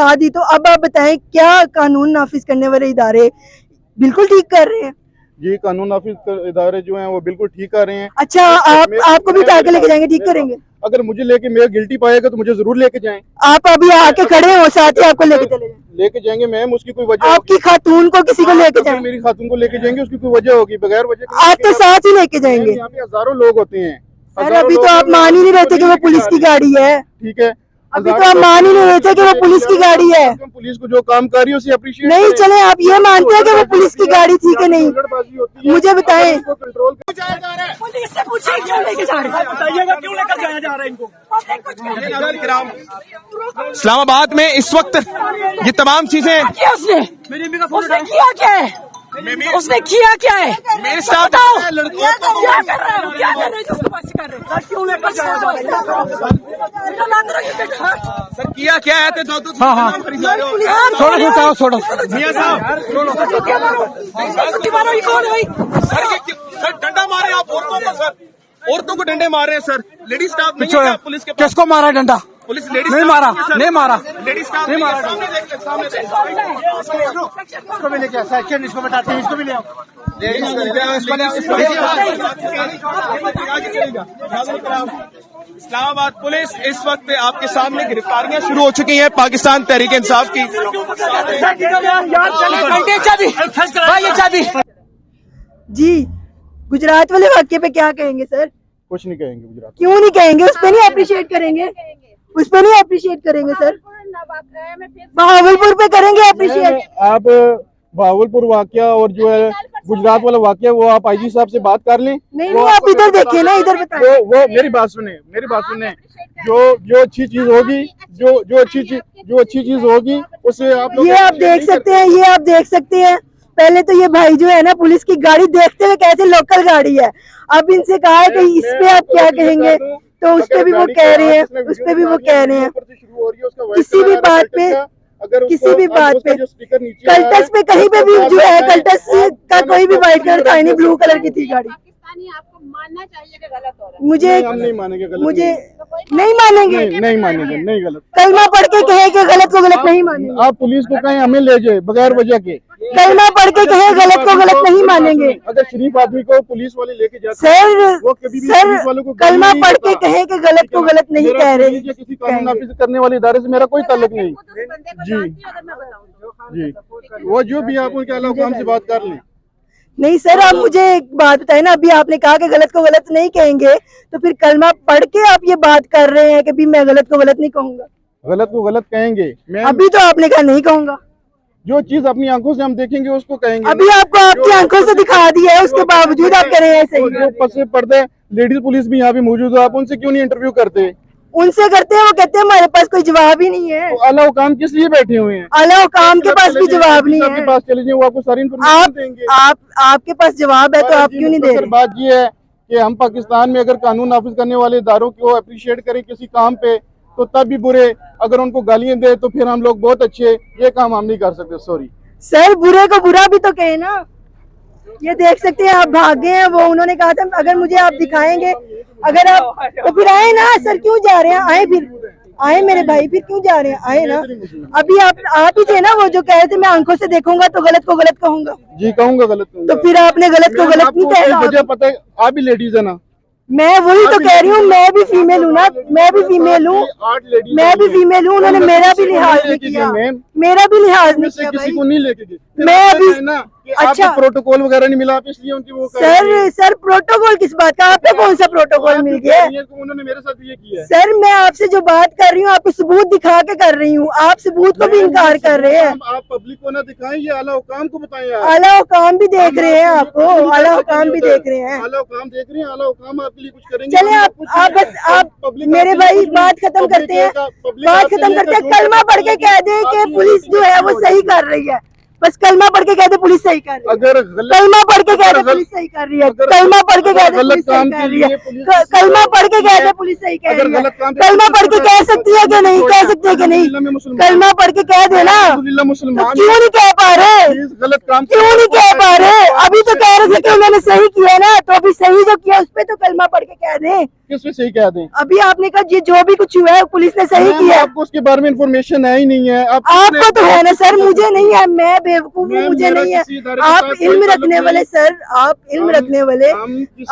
आदि। तो अब आप बताएं, क्या कानून नाफिज करने वाले इदारे बिल्कुल ठीक कर रहे हैं? जी, कानून नाफिज इदारे जो हैं वो बिल्कुल ठीक कर रहे हैं। अच्छा, आपको भी आगे लेके जाएंगे, ठीक करेंगे? अगर मुझे लेके मेरा गिल्टी पाएगा तो मुझे जरूर लेके जाएं। आप अभी आके खड़े हो, साथ ही आपको लेके चले जाएं। लेके जाएंगे मैम, उसकी कोई वजह आपकी खातून को किसी को लेके जाएं? मेरी खातून को लेके जाएंगे, उसकी कोई वजह होगी, बगैर वजह आप तो साथ ही लेके जाएंगे। यहाँ पे हजारों लोग होते हैं। सर अभी तो आप मान ही नहीं रहे थे कि वो पुलिस की गाड़ी है। ठीक है, अभी तो आप मान ही नहीं रहे थे कि वो पुलिस की गाड़ी है। पुलिस को जो काम कर रही है उसे अप्रिशिएट नहीं, चले आप ये मानते हैं कि वो पुलिस की गाड़ी थी कि नहीं? मुझे बताएं। पुलिस से पूछिए क्यों लेके जा रहे हैं, बताइएगा क्यों लेकर जाया जा रहा है इनको। इस्लामाबाद में इस वक्त ये तमाम चीजें उसने किया क्या है? उसने किया क्या है? मेरे साथ बताओ, क्या कर रहे हो? क्या कर रहे हो? जिसको बस कर रहे हो, क्यों लेकर जाया जा रहा है? सर किया क्या है? तो हाँ छोड़ो मियां साहब ये कौन है भाई? सर डंडा मारे आप औरतों को, सर औरतों को डंडे मार रहे हैं सर। लेडीज स्टाफ नहीं है क्या पुलिस के पास? किसको मारा डंडा? पुलिस लेडीज नहीं मारा, नहीं मारा, लेडीज स्टाफ नहीं मारा। सामने इसको भी लेके सेक्शन, इसको बताते हैं, इसको भी ले आओ। इस्लामाबाद पुलिस इस वक्त आपके सामने गिरफ्तारियां शुरू हो चुकी हैं पाकिस्तान तहरीक इंसाफ की। जी, गुजरात वाले वाक्य पे क्या कहेंगे सर? कुछ नहीं कहेंगे गुजरात। क्यों नहीं कहेंगे? उस पे नहीं अप्रिशिएट करेंगे? उस पे नहीं अप्रिशिएट करेंगे सर? बहावलपुर पे करेंगे अप्रिशिएट? आप बहावलपुर वाकया और जो है गुजरात वाला वाकया वो आप आईजी साहब से बात कर लें। नहीं, आप इधर देखिए ना, इधर बताएं। वो मेरी बात सुने, जो अच्छी चीज होगी, जो अच्छी चीज होगी उसे आप लोग ये आप देख सकते हैं। पहले तो ये भाई जो है ना, पुलिस की गाड़ी देखते हुए कैसे लोकल गाड़ी है। अब इनसे कहा है कि इस पे आप क्या कहेंगे, तो उस पे भी वो कह रहे हैं, किसी भी बात पे कल्टस पे कहीं पे भी जो है, कल्टस का कोई भी व्हाइट कलर था नहीं, ब्लू कलर की थी गाड़ी। आपको मानना चाहिए कि गलत हो रहा है। मुझे हम नहीं मानेंगे गलत, नहीं मानेंगे, नहीं गलत। कलमा पढ़ के कहे कि गलत को गलत नहीं मानेंगे। आप पुलिस को कहें हमें ले जाए बगैर वजह के, कलमा पढ़ के कहे गलत को गलत नहीं मानेंगे। अगर शरीफ आदमी को पुलिस वाले लेके जाते सर कलमा पढ़ के कहे कि गलत को गलत नहीं कह रहे। किसी कानून नाफिज करने वाले इदारे से मेरा कोई ताल्लुक नहीं। जी, वो जो भी आप उनके अलावा काम से बात कर लें। नहीं सर, आप मुझे एक बात बताएं ना, अभी आपने कहा कि गलत को गलत नहीं कहेंगे, तो फिर कलमा पढ़ के आप ये बात कर रहे हैं कि भी मैं गलत को गलत नहीं कहूंगा। गलत को गलत कहेंगे। अभी तो आपने कहा नहीं कहूंगा। जो चीज अपनी आंखों से हम देखेंगे उसको कहेंगे। अभी आपको आपकी आंखों से दिखा दिया है, उसके बावजूद आप कह रहे हैं ऐसे ही। जो पसे पर्दे लेडीज पुलिस भी यहाँ पे मौजूद है, आप उनसे क्यों नहीं इंटरव्यू करते? उनसे करते हैं, वो कहते हैं हमारे पास कोई जवाब ही नहीं है। तो आला हुकाम किस लिए बैठे हुए हैं? आला हुकाम के पास भी जवाब नहीं आपके है। पास चले जाइए, वो आपको सारी इन्फॉर्मेशन देंगे। आपके पास जवाब है तो आप क्यों नहीं दे रहे? बात ये है कि हम पाकिस्तान में अगर कानून नाफिज करने वाले इदारों को अप्रिशिएट करें किसी काम पे तो तब भी बुरे, अगर उनको गालियां दे तो फिर हम लोग बहुत अच्छे। ये काम हम नहीं कर सकते। सॉरी सर, बुरे को बुरा भी तो कहे ना। ये देख सकते हैं आप भागे हैं, वो उन्होंने कहा था अगर मुझे आप दिखाएंगे, अगर आप तो फिर आए ना सर, क्यों जा रहे हैं? आए, फिर आए मेरे भाई, फिर क्यों जा रहे हैं? आए ना। अभी आप ही थे ना वो जो कह रहे थे मैं आंखों से देखूंगा तो गलत को गलत कहूंगा। जी कहूंगा गलत कहूंगा। तो फिर आपने गलत को गलत नहीं कहा। मुझे पता है आप भी लेडीज है ना। मैं वही तो कह रही हूँ, मैं भी फीमेल हूँ ना, मैं भी फीमेल हूँ, उन्होंने मेरा भी लिहाज नहीं किया, मेरा भी लिहाज नहीं किया। किसी को नहीं लेके गए। मैं अभी ना अच्छा प्रोटोकॉल वगैरह नहीं मिला, आप इसलिए उनकी वो सर प्रोटोकॉल किस बात का? आपको कौन सा प्रोटोकॉल मिल गया? उन्होंने मेरे साथ ये किया। सर मैं आपसे जो बात कर रही हूँ, आपको सबूत दिखा के कर रही हूँ, आप सबूत को भी इनकार कर रहे हैं। आप पब्लिक को ना दिखाएं, ये आला हुकाम को बताएं। आला हुकाम भी देख रहे हैं आपको, आला हुकाम भी देख रहे हैं। आला हुकाम देख रहे हैं, आला हुकाम आपके लिए कुछ करेंगे। चले आप मेरे भाई बात खत्म करते हैं, कलमा पढ़ के कह दे कि पुलिस जो है वो सही कर रही है। बस कलमा पढ़ के कहते पुलिस सही कर रही है। अगर कलमा पढ़ के कहते पुलिस सही कर रही है। कलमा पढ़ के कहते पुलिस सही कर रही है। कलमा पढ़ के कहते पुलिस सही कर रही है। कलमा पढ़ के कह सकती है कि नहीं, कह सकती है कि नहीं? कलमा पढ़ के कह देना। तो मुसलमान क्यों नहीं कह पा रहे? गलत काम क्यों नहीं कह पा रहे? अभी तो कह रहे थे कि उन्होंने सही किया ना, तो अभी सही जो किया उस पे तो कलमा पढ़ के कह दें। किस पे सही कह दें? अभी आपने कहा ये जो भी कुछ हुआ है पुलिस ने सही किया है। आपको उसके बारे में इंफॉर्मेशन है ही नहीं है। आपको तो है ना सर, मुझे नहीं है, मैं बेवकूफ हूँ, मुझे नहीं है। आप इल्म रखने वाले सर, आप इल्म रखने वाले,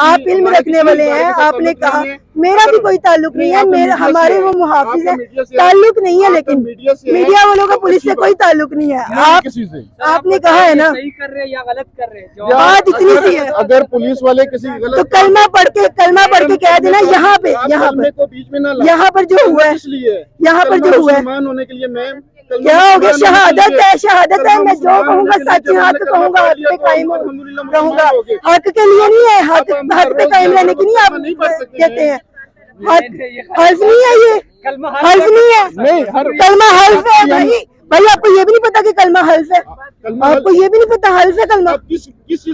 आप इल्म रखने वाले हैं। आपने कहा मेरा भी कोई ताल्लुक नहीं है, मेरा हमारे वो मुहाफिज है, ताल्लुक नहीं है, लेकिन मीडिया वालों का पुलिस से कोई ताल्लुक नहीं है। आपने कहा है ना, सही कर रहे हैं या गलत कर रहे हैं? बात इतनी सी है। अगर पुलिस वाले किसी तो गलत कलमा पढ़ के कह देना यहाँ पे, बीच में ना यहाँ पर जो हुआ है, इसलिए यहाँ पर जो हुआ है मुसलमान होने के लिए मैं क्या हो गया? शहादत है, शहादत है। मैं जो कहूँगा सच हक कहूँगा, हक पे कायम रहूंगा। हक के लिए नहीं है, हक पे कायम रहने की नहीं आप कहते हैं। हल्फ नहीं है ये, हल्फ नहीं है, कलमा हल्फ है भाई। भाई आपको ये भी नहीं पता कि कलमा हल्फ है? आपको ये भी नहीं पता हल्फ है कलमा?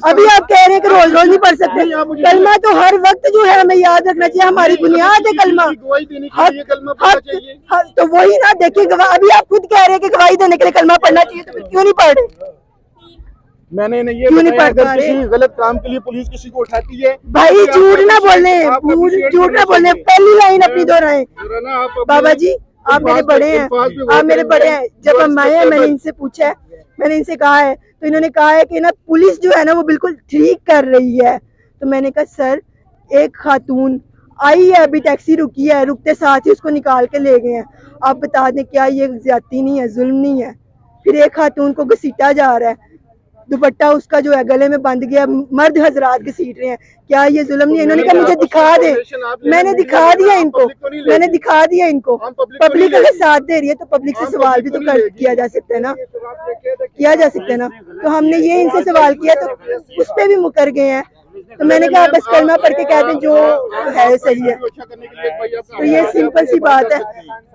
अभी आप कह रहे हैं कि रोज रोज नहीं पढ़ सकते। कलमा तो हर वक्त जो है हमें याद रखना चाहिए, हमारी बुनियाद है कलमा। तो वही ना, देखिए अभी आप खुद कह रहे हैं कि गवाही देने के लिए कलमा पढ़ना चाहिए, तो फिर क्यों नहीं पढ़ रहे? मैंने ये बताया, अगर किसी गलत काम के लिए पुलिस किसी को उठाती है, भाई झूठ ना बोलने, झूठ ना बोलने। पहली लाइन अपनी दोहराएं। बाबा जी आप मेरे बड़े हैं, आप मेरे बड़े हैं। जब हम आए हैं मैंने इनसे पूछा है, मैंने इनसे कहा है, तो इन्होंने कहा है कि ना पुलिस जो है ना वो बिल्कुल ठीक कर रही है। तो मैंने कहा सर, एक खातून आई है, अभी टैक्सी रुकी है, रुकते साथ ही उसको निकाल के ले गए हैं। आप बता दें क्या ये ज्यादती नहीं है, जुल्म नहीं है? फिर एक खातून को घसीटा जा रहा है, दुपट्टा उसका जो है गले में बंध गया, मर्द हजरात घसीट रहे हैं, क्या ये जुल्म नहीं है? इन्होंने कहा मुझे दिखा दे, मैंने दिखा दिया इनको, मैंने दिखा दिया इनको। पब्लिक अगर साथ दे रही है तो पब्लिक से सवाल भी तो किया जा सकता है ना, किया जा सकता है ना। तो हमने ये इनसे सवाल किया तो उस पे भी मुकर गए हैं। तो मैंने कहा बस कलमा पढ़ के कहते हैं जो है सही है। तो ये सिंपल सी बात है।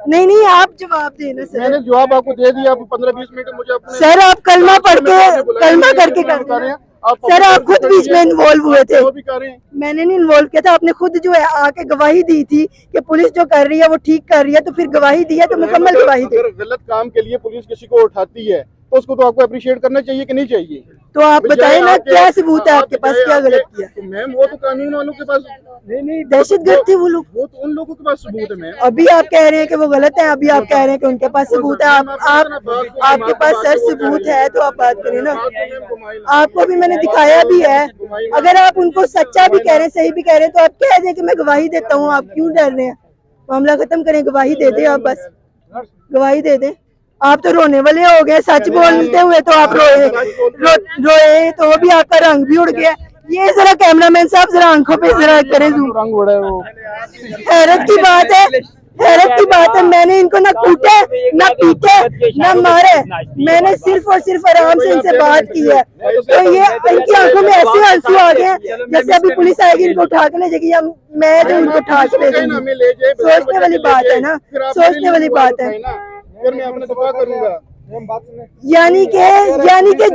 नहीं आप जवाब देना सर। मैंने जवाब आपको दे दिया, आप 15-20 मिनट मुझे अपने सर आप कलमा पढ़ के, कलमा करके कर रहे हैं सर। आप खुद बीच में इन्वॉल्व हुए थे, मैंने नहीं इन्वॉल्व किया था। आपने खुद जो है आके गवाही दी थी कि पुलिस जो कर रही है वो ठीक कर रही है, तो फिर गवाही दी है तो मुकम्मल गवाही दी। गलत काम के लिए पुलिस किसी को उठाती है तो उसको तो आपको अप्रिशिएट करना चाहिए कि नहीं चाहिए? तो आप बताएं ना क्या सबूत है आपके पास, क्या गलत किया? तो मैम वो तो कानून वालों के पास नहीं दहशतगर्द थे वो लोग, वो तो उन लोगों के पास सबूत है मैम। अभी आप कह रहे हैं कि वो गलत है, अभी आप कह रहे हैं कि उनके पास सबूत है। आपके पास सर सबूत है तो आप बात करें ना। आपको भी मैंने दिखाया भी है। अगर आप उनको सच्चा भी कह रहे हैं, सही भी कह रहे हैं, तो आप कह दें कि मैं गवाही देता हूँ। आप क्यों डर रहे हैं? मामला खत्म करें, गवाही दे दें आप, बस गवाही दे दें। आप तो रोने वाले हो गए, सच बोलते हुए तो आप रोए तो वो भी आपका रंग भी उड़ गया। ये जरा कैमरामैन साहब जरा आंखों पे जरा करें जूम। रंग उड़ा है वो। हैरत की बात है, हैरत की बात है। मैंने इनको ना कूटे, ना पीटे, ना मारे, मैंने सिर्फ और सिर्फ आराम से इनसे बात की है। तो ये इनकी आंखों में ऐसे आंसू आ गए जैसे अभी पुलिस आएगी इनको उठा के ले जाएगी, या मैं जो इनको उठा के ले जाऊंगी। सोचने वाली बात है ना, सोचने वाली बात है। फिर मैं अपना दफा करूंगा। यानी कि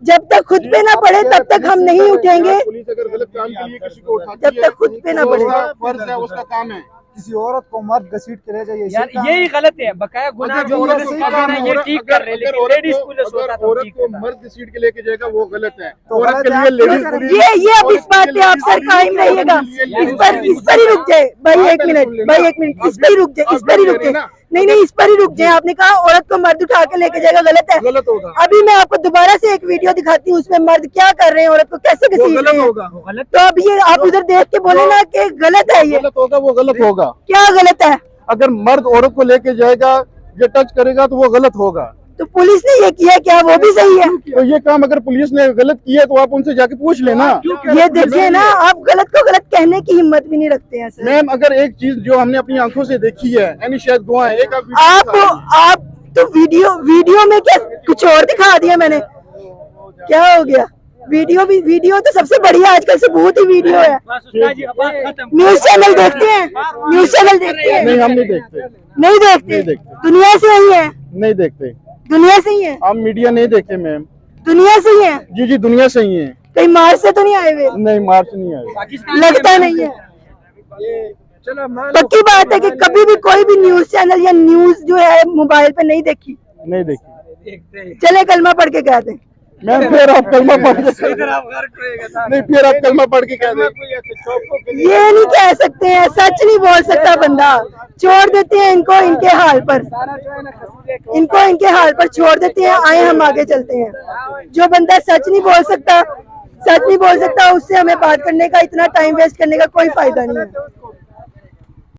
जब तक खुद पे ना पड़े तब तक हम नहीं उठेंगे। पुलिस अगर गलत काम के लिए किसी को उठाती जब तक खुद पे ना पड़े, फर्ज है, उसका काम है। किसी औरत को मर्द घसीट के ले जाइए, यार यही गलत है। बकाया गुनाह जो औरत से कर रहे हैं ये ठीक कर रहे हैं, लेकिन लेडीज पुलिस होता तो औरत ठीक को है। मर्द घसीट के लेके जाएगा वो गलत है। तो औरत गलत के है, लिए लेडीज पुलिस ये अब इस बात पे आप सर कायम रहिएगा। इस पर ही रुक जाए भाई, एक मिनट भाई, एक मिनट, इस पर ही रुक जाए, इस पर ही रुक जाए। नहीं इस पर ही रुक जाए। आपने कहा औरत को मर्द उठा के लेके जाएगा, गलत है, गलत होगा। अभी मैं आपको दोबारा से एक वीडियो दिखाती हूँ, उसमें मर्द क्या कर रहे हैं, औरत को कैसे घसीट रहे गलत हैं। होगा। तो अब ये आप उधर देख के बोले ना कि गलत है, ये गलत होगा, वो गलत होगा। क्या गलत है? अगर मर्द औरत को लेके जाएगा, जो टच करेगा तो वो गलत होगा। तो पुलिस ने ये किया, क्या वो भी सही है? तो ये काम अगर पुलिस ने गलत किया तो आप उनसे जाके पूछ लेना। ये देखिए ना, आप गलत को गलत कहने की हिम्मत भी नहीं रखते हैं सर। मैम अगर एक चीज जो हमने अपनी आंखों से देखी है, यानी शायद दुआ है, एक आप तो वीडियो में क्या कुछ और दिखा दिया मैंने, क्या हो गया? वीडियो तो सबसे बढ़िया आजकल सबूत ही वीडियो है। न्यूज चैनल देखते हैं, न्यूज चैनल देखते हैं? नहीं हम नहीं देखते, नहीं देखते, दुनिया से नहीं है, नहीं देखते। दुनिया से ही है, हम मीडिया नहीं देखे मैम। दुनिया से ही है, जी जी दुनिया से ही है। कहीं मार्च से तो नहीं आए हुए? नहीं मार्च नहीं आए। लगता नहीं है। पक्की बात है कि कभी भी कोई भी न्यूज चैनल या न्यूज जो है मोबाइल पे नहीं देखी। नहीं देखी। चले कलमा पढ़ के कह दें। मैम फिर आप कलमा पढ़ के नहीं, फिर आप कलमा पढ़ के कह दें। ये नहीं कह सकते हैं, सच नहीं बोल सकता बंदा। छोड़ देते हैं इनको इनके हाल पर, इनको इनके हाल पर छोड़ देते हैं। आए हम आगे चलते हैं। जो बंदा सच नहीं बोल सकता, सच नहीं बोल सकता, उससे हमें बात करने का, इतना टाइम वेस्ट करने का कोई फायदा नहीं है।